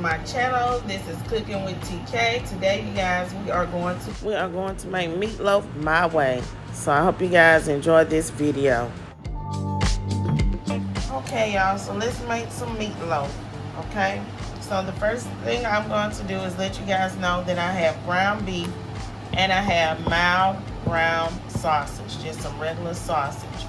my channel. This is Cooking with TK. Today, you guys, we are going to make meatloaf my way. So I hope you guys enjoy this video. Okay, y'all, so let's make some meatloaf. Okay, so the first thing I'm going to do is let you guys know that I have ground beef and I have mild brown sausage, just some regular sausage.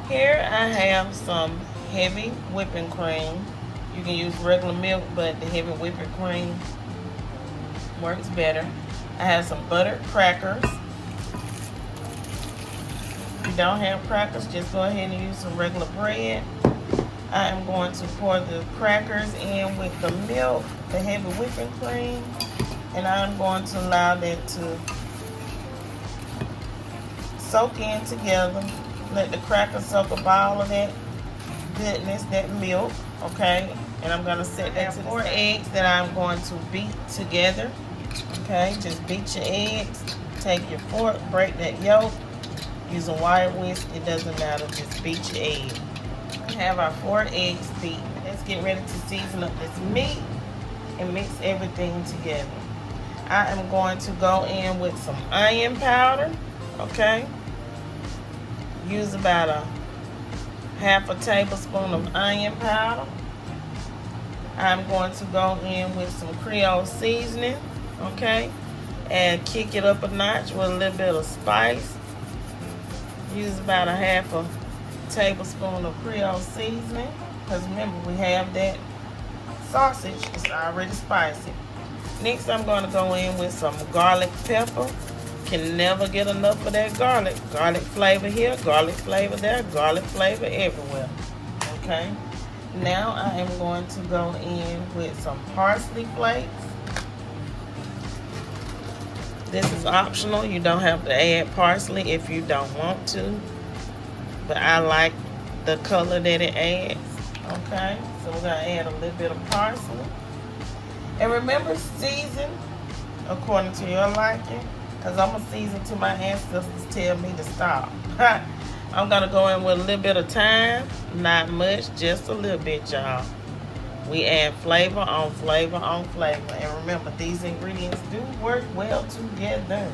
Here I have some heavy whipping cream. You can use regular milk, but the heavy whipping cream works better. I have some buttered crackers. If you don't have crackers, just go ahead and use some regular bread. I am going to pour the crackers in with the milk, the heavy whipping cream, and I'm going to allow that to soak in together. Let the crackers soak up all of that goodness, that milk, okay? And I'm going to set that to 4 eggs that I'm going to beat together, okay? Just beat your eggs. Take your fork, break that yolk. Use a wire whisk, it doesn't matter, just beat your egg. We have our 4 eggs beat. Let's get ready to season up this meat and mix everything together. I am going to go in with some onion powder, okay? Use about a half a tablespoon of onion powder. I'm going to go in with some Creole seasoning, okay? And kick it up a notch with a little bit of spice. Use about a half a tablespoon of Creole seasoning, because remember, we have that sausage, it's already spicy. Next, I'm going to go in with some garlic pepper. Can never get enough of that garlic. Garlic flavor here, garlic flavor there, garlic flavor everywhere. Okay. Now I am going to go in with some parsley flakes. This is optional. You don't have to add parsley if you don't want to. But I like the color that it adds. Okay. So we're going to add a little bit of parsley. And remember, season according to your liking. Because I'm going to season to my ancestors tell me to stop. I'm going to go in with a little bit of thyme. Not much, just a little bit, y'all. We add flavor on flavor on flavor. And remember, these ingredients do work well together.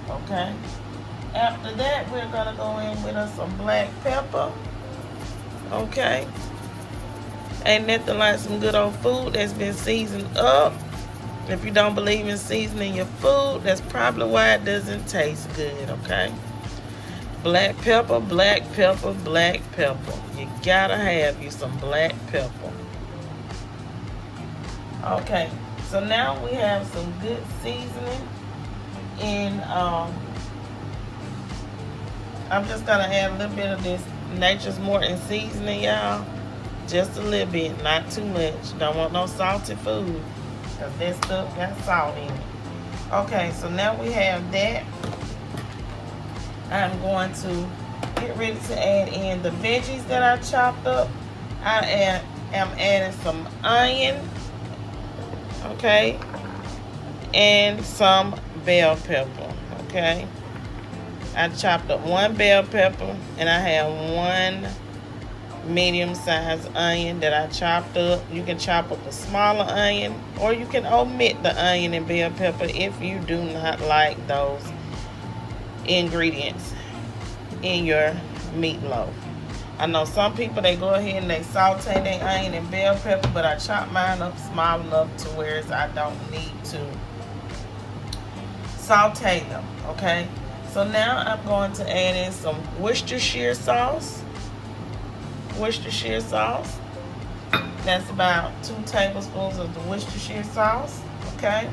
Okay? After that, we're going to go in with us some black pepper. Okay? Ain't nothing like some good old food that's been seasoned up. If you don't believe in seasoning your food, that's probably why it doesn't taste good, okay? Black pepper, black pepper, black pepper. You gotta have you some black pepper. Okay, so now we have some good seasoning. And I'm just gonna add a little bit of this Nature's Morton seasoning, y'all. Just a little bit, not too much. Don't want no salty food, because that stuff got salt in it. Okay, so now we have that. I'm going to get ready to add in the veggies that I chopped up. I am adding some onion, okay, and some bell pepper, okay. I chopped up 1 bell pepper, and I have 1 medium-sized onion that I chopped up. You can chop up a smaller onion, or you can omit the onion and bell pepper if you do not like those ingredients in your meatloaf. I know some people, they go ahead and they saute their onion and bell pepper, but I chop mine up small enough to where I don't need to saute them, okay? So now I'm going to add in some Worcestershire sauce. Worcestershire sauce. That's about 2 tablespoons of the Worcestershire sauce, okay?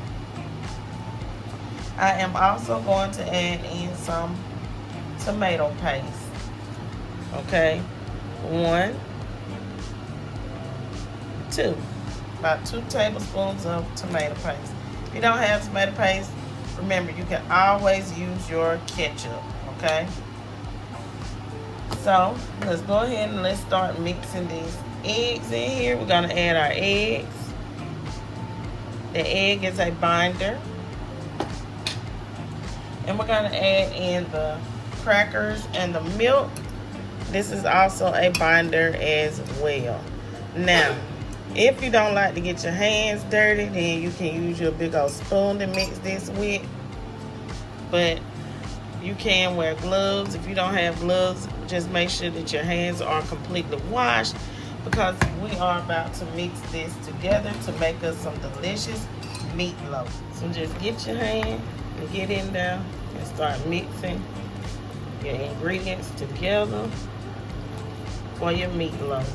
I am also going to add in some tomato paste, okay? 1, 2. About 2 tablespoons of tomato paste. If you don't have tomato paste, remember, you can always use your ketchup, okay? So, let's go ahead and let's start mixing these eggs in here. We're going to add our eggs. The egg is a binder. And we're going to add in the crackers and the milk. This is also a binder as well. Now, If you don't like to get your hands dirty, then you can use your big old spoon to mix this with. But you can wear gloves. If you don't have gloves, just make sure that your hands are completely washed, because we are about to mix this together to make us some delicious meatloaf. So just get your hand and get in there and start mixing your ingredients together for your meatloaf.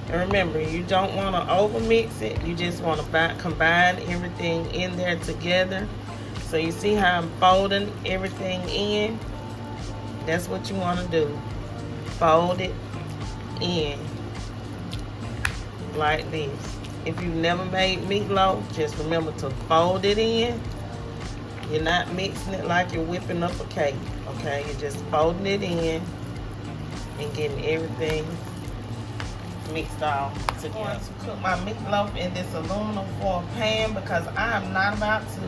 And remember, you don't want to over mix it. You just want to combine everything in there together. So you see how I'm folding everything in? That's what you want to do. Fold it in like this. If you've never made meatloaf, just remember to fold it in. You're not mixing it like you're whipping up a cake, okay? You're just folding it in and getting everything mixed all together. I'm going to cook my meatloaf in this aluminum foil pan because I am not about to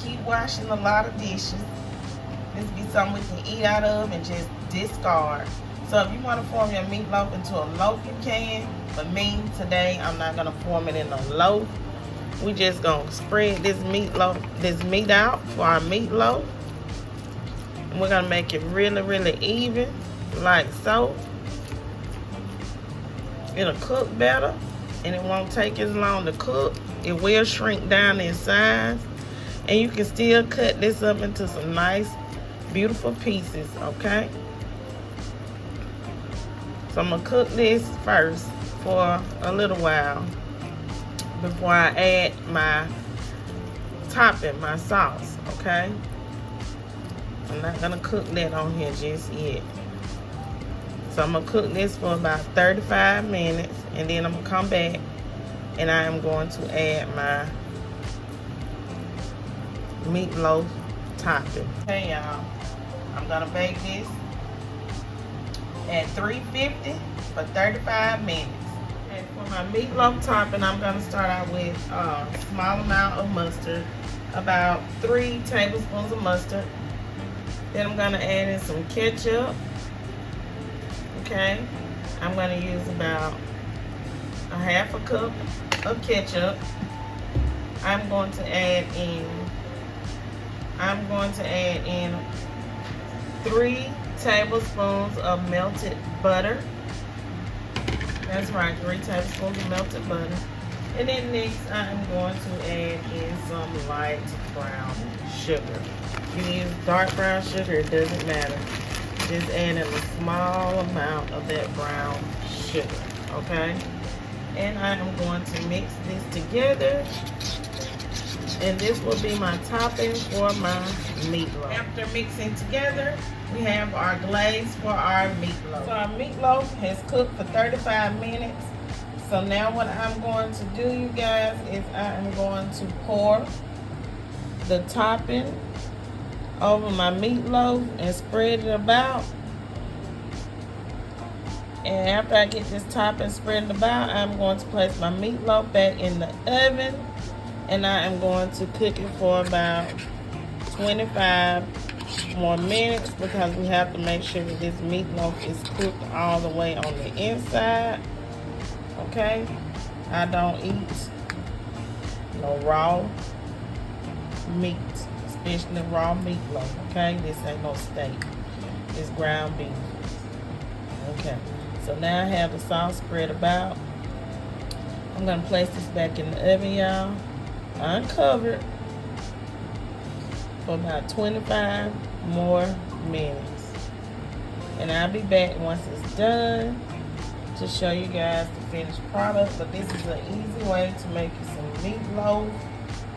keep washing a lot of dishes. This be something we can eat out of and just discard. So if you want to form your meatloaf into a loaf, you can. But me, today, I'm not going to form it in a loaf. We just going to spread this meat out for our meatloaf. And we're going to make it really, really even, like so. It'll cook better, and it won't take as long to cook. It will shrink down in size. And you can still cut this up into some nice, beautiful pieces, okay? So I'm going to cook this first for a little while before I add my topping, my sauce, okay? I'm not going to cook that on here just yet. So I'm going to cook this for about 35 minutes, and then I'm going to come back and I am going to add my meatloaf topping. Okay, y'all, I'm going to bake this at 350 for 35 minutes. And for my meatloaf topping, I'm going to start out with a small amount of mustard, about 3 tablespoons of mustard. Then I'm going to add in some ketchup. Okay, I'm going to use about a half a cup of ketchup. I'm going to add in 3 tablespoons of melted butter. That's right, 3 tablespoons of melted butter. And then next, I'm going to add in some light brown sugar. You can use dark brown sugar, it doesn't matter. Just add in a small amount of that brown sugar, okay? And I am going to mix this together. And this will be my topping for my meatloaf. After mixing together, we have our glaze for our meatloaf. So our meatloaf has cooked for 35 minutes. So now what I'm going to do, you guys, is I am going to pour the topping over my meatloaf and spread it about. And after I get this topping spread about, I'm going to place my meatloaf back in the oven, and I am going to cook it for about 25 more minutes, because we have to make sure that this meatloaf is cooked all the way on the inside. Okay, I don't eat no raw meat, especially raw meatloaf. Okay, this ain't no steak, it's ground beef. Okay, so now I have the sauce spread about. I'm gonna place this back in the oven, y'all, uncovered, for about 25 more minutes. And I'll be back once it's done to show you guys the finished product. But this is an easy way to make you some meatloaf.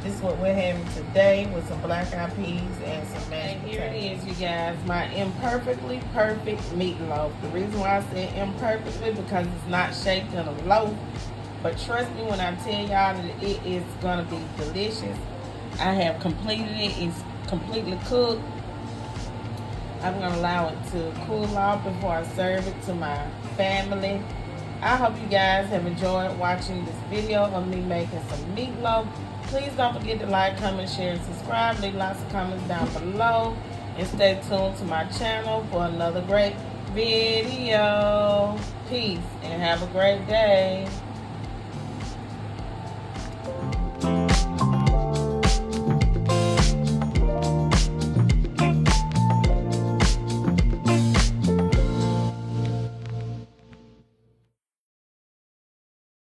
This is what we're having today with some black eyed peas and some mashed potatoes. Here it is, you guys, my imperfectly perfect meatloaf. The reason why I say imperfectly, because it's not shaped in a loaf. But trust me when I tell y'all that it is gonna be delicious. I have completed it. It's completely cooked. I'm gonna allow it to cool off before I serve it to my family. I hope you guys have enjoyed watching this video of me making some meatloaf. Please don't forget to like, comment, share, and subscribe. Leave lots of comments down below. And stay tuned to my channel for another great video. Peace and have a great day.